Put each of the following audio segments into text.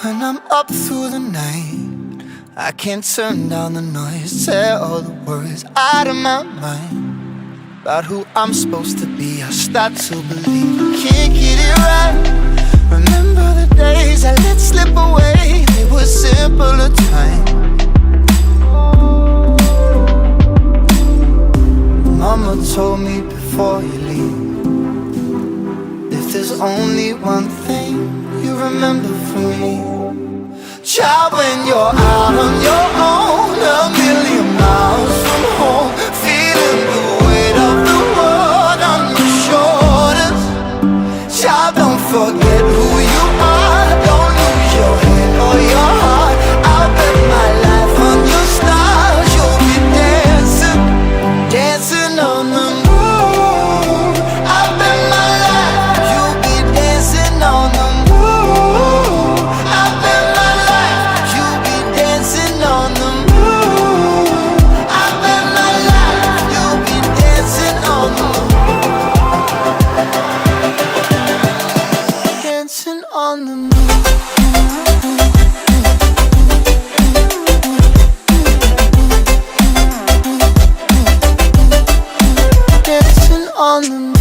When I'm up through the night, I can't turn down the noise, tear all the worries out of my mind about who I'm supposed to be. I start to believe I can't get it right. Remember the days I let slip away, they were simpler times. Mama told me before you leave, if there's only one thing you remember from me, child, when you're out on your own, a million miles from home, feeling the weight of the world on your shoulders. Child, don't forget who you are, don't lose your head or your heart. I'll bet my life on your stars, you'll be dancing, dancing on the moon. I'll bet my life you'll be dancing on the moon. I'll bet my life you'll be dancing on the moon. I'll bet my life you'll be dancing on the moon. Dancing on the moon. Dancing on the moon.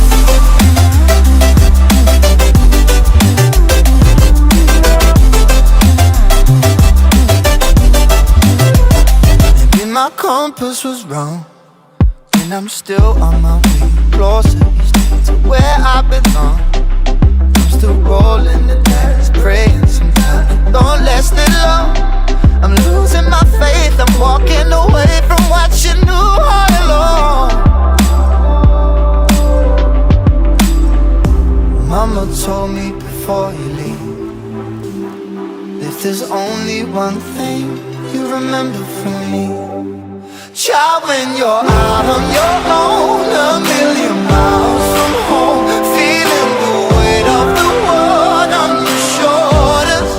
Maybe my compass was wrong, and I'm still on my way closer each day to where I belong. I'm still rolling the dice, praying sometimes don't last it long. I'm losing my faith, I'm walking away from what you knew all along. Mama told me before you leave, if there's only one thing you remember from me, child, when you're out on your own, a million miles from home, feeling the weight of the world on your shoulders.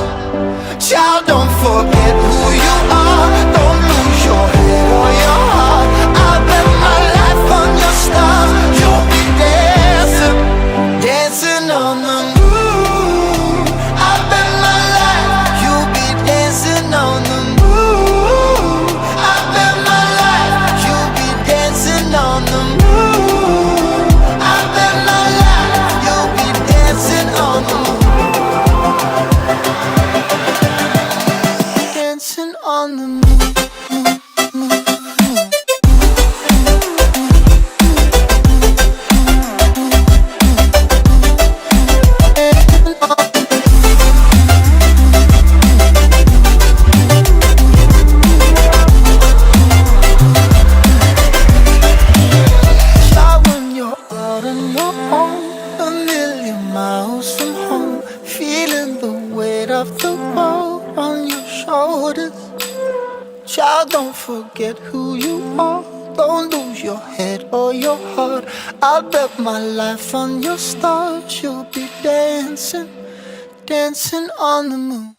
Child, don't forget who you are, don't lose your head or your heart. I'll bet my life on your stars, you'll be dancing, dancing on the moon. I'll bet my life you'll be dancing on the moon. I'll bet my life you'll be dancing on the moon. I'll bet my life you'll be dancing on the moon. Dancing on the moon. Child, when you're out on your own, a million miles from home, feeling the weight of the world on your shoulders. Child, don't forget who you are, don't lose your head or your heart. I'll bet my life on your stars, you'll be dancing, dancing on the moon.